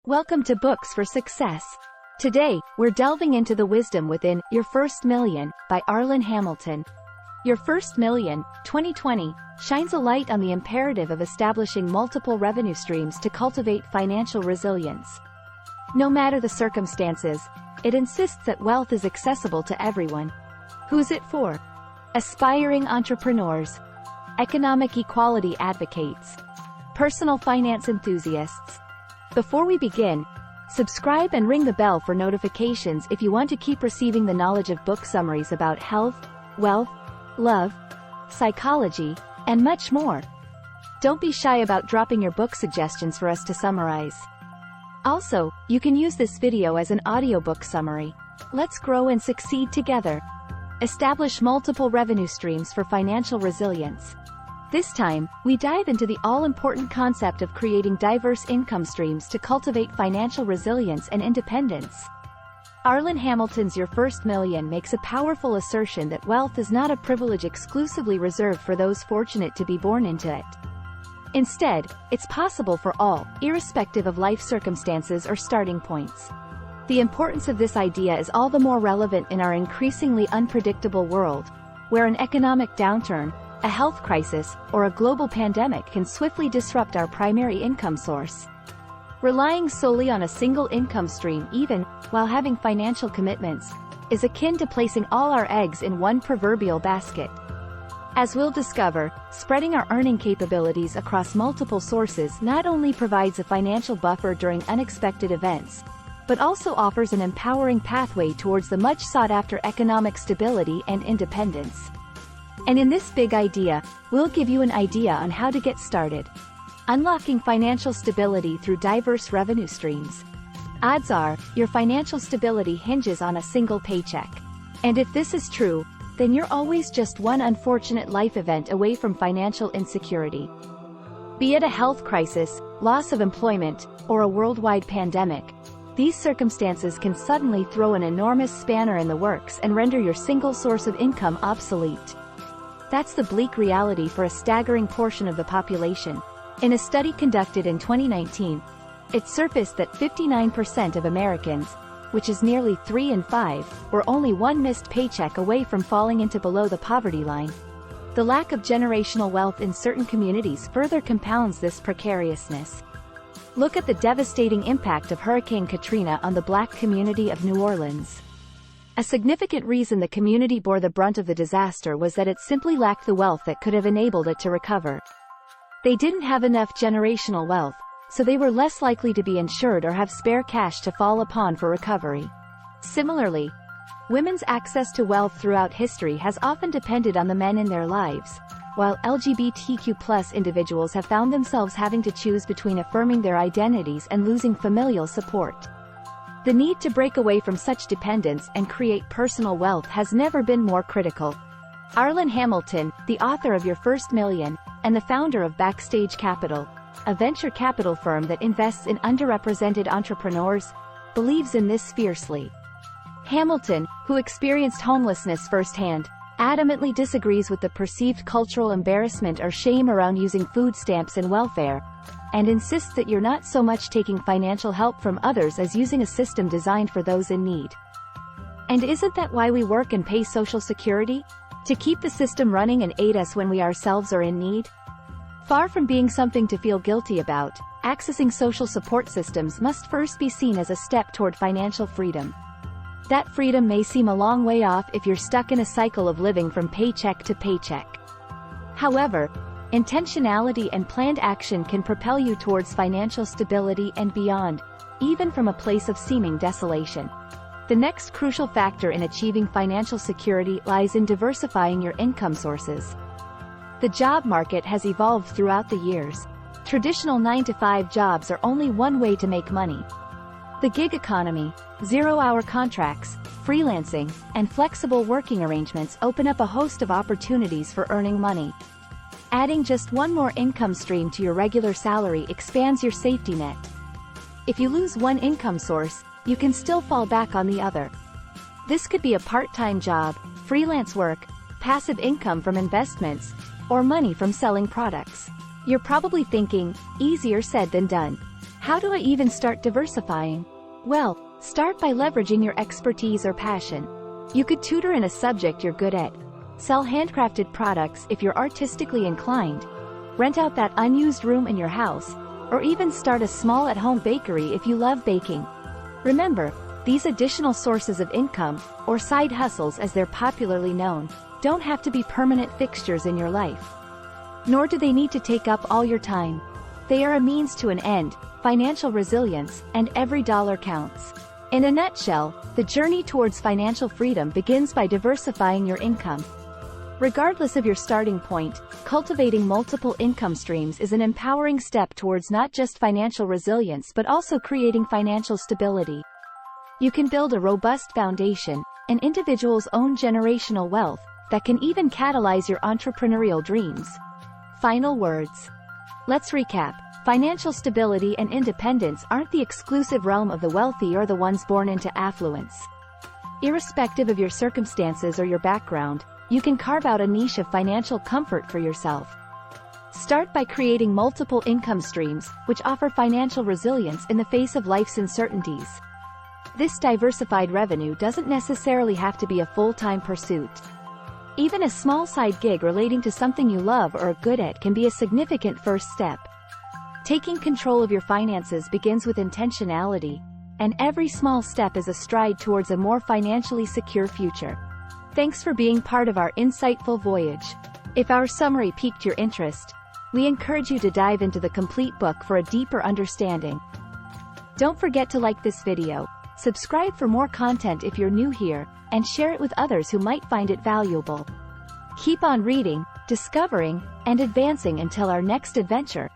Welcome to Books for Success. Today, we're delving into the wisdom within Your First Million by Arlan Hamilton. Your First Million, 2020, shines a light on the imperative of establishing multiple revenue streams to cultivate financial resilience. No matter the circumstances, it insists that wealth is accessible to everyone. Who's it for? Aspiring entrepreneurs, economic equality advocates, personal finance enthusiasts. Before we begin, subscribe and ring the bell for notifications if you want to keep receiving the knowledge of book summaries about health, wealth, love, psychology, and much more. Don't be shy about dropping your book suggestions for us to summarize. Also, you can use this video as an audiobook summary. Let's grow and succeed together. Establish multiple revenue streams for financial resilience. This time, we dive into the all-important concept of creating diverse income streams to cultivate financial resilience and independence. Arlan Hamilton's Your First Million makes a powerful assertion that wealth is not a privilege exclusively reserved for those fortunate to be born into it. Instead, it's possible for all, irrespective of life circumstances or starting points. The importance of this idea is all the more relevant in our increasingly unpredictable world, where an economic downturn, a health crisis, or a global pandemic can swiftly disrupt our primary income source. Relying solely on a single income stream, even while having financial commitments, is akin to placing all our eggs in one proverbial basket. As we'll discover, spreading our earning capabilities across multiple sources not only provides a financial buffer during unexpected events, but also offers an empowering pathway towards the much sought-after economic stability and independence. And in this big idea, we'll give you an idea on how to get started. Unlocking financial stability through diverse revenue streams. Odds are, your financial stability hinges on a single paycheck. And if this is true, then you're always just one unfortunate life event away from financial insecurity. Be it a health crisis, loss of employment, or a worldwide pandemic, these circumstances can suddenly throw an enormous spanner in the works and render your single source of income obsolete. That's the bleak reality for a staggering portion of the population. In a study conducted in 2019, it surfaced that 59% of Americans, which is nearly 3 in 5, were only one missed paycheck away from falling into below the poverty line. The lack of generational wealth in certain communities further compounds this precariousness. Look at the devastating impact of Hurricane Katrina on the Black community of New Orleans. A significant reason the community bore the brunt of the disaster was that it simply lacked the wealth that could have enabled it to recover. They didn't have enough generational wealth, so they were less likely to be insured or have spare cash to fall upon for recovery. Similarly, women's access to wealth throughout history has often depended on the men in their lives, while LGBTQ+ individuals have found themselves having to choose between affirming their identities and losing familial support. The need to break away from such dependence and create personal wealth has never been more critical. Arlan Hamilton, the author of Your First Million, and the founder of Backstage Capital, a venture capital firm that invests in underrepresented entrepreneurs, believes in this fiercely. Hamilton, who experienced homelessness firsthand, adamantly disagrees with the perceived cultural embarrassment or shame around using food stamps and welfare, and insists that you're not so much taking financial help from others as using a system designed for those in need. And isn't that why we work and pay Social Security? To keep the system running and aid us when we ourselves are in need? Far from being something to feel guilty about, accessing social support systems must first be seen as a step toward financial freedom. That freedom may seem a long way off if you're stuck in a cycle of living from paycheck to paycheck. However, intentionality and planned action can propel you towards financial stability and beyond, even from a place of seeming desolation. The next crucial factor in achieving financial security lies in diversifying your income sources. The job market has evolved throughout the years. Traditional 9-to-5 jobs are only one way to make money. The gig economy, zero-hour contracts, freelancing, and flexible working arrangements open up a host of opportunities for earning money. Adding just one more income stream to your regular salary expands your safety net. If you lose one income source, you can still fall back on the other. This could be a part-time job, freelance work, passive income from investments, or money from selling products. You're probably thinking, easier said than done. How do I even start diversifying? Well, start by leveraging your expertise or passion. You could tutor in a subject you're good at, sell handcrafted products if you're artistically inclined, rent out that unused room in your house, or even start a small at-home bakery if you love baking. Remember, these additional sources of income, or side hustles as they're popularly known, don't have to be permanent fixtures in your life. Nor do they need to take up all your time. They are a means to an end, financial resilience, and every dollar counts. In a nutshell, the journey towards financial freedom begins by diversifying your income. Regardless of your starting point, cultivating multiple income streams is an empowering step towards not just financial resilience but also creating financial stability. You can build a robust foundation, an individual's own generational wealth, that can even catalyze your entrepreneurial dreams. Final words. Let's recap. Financial stability and independence aren't the exclusive realm of the wealthy or the ones born into affluence. Irrespective of your circumstances or your background, you can carve out a niche of financial comfort for yourself. Start by creating multiple income streams, which offer financial resilience in the face of life's uncertainties. This diversified revenue doesn't necessarily have to be a full-time pursuit. Even a small side gig relating to something you love or are good at can be a significant first step. Taking control of your finances begins with intentionality, and every small step is a stride towards a more financially secure future. Thanks for being part of our insightful voyage. If our summary piqued your interest, we encourage you to dive into the complete book for a deeper understanding. Don't forget to like this video, subscribe for more content if you're new here, and share it with others who might find it valuable. Keep on reading, discovering, and advancing until our next adventure.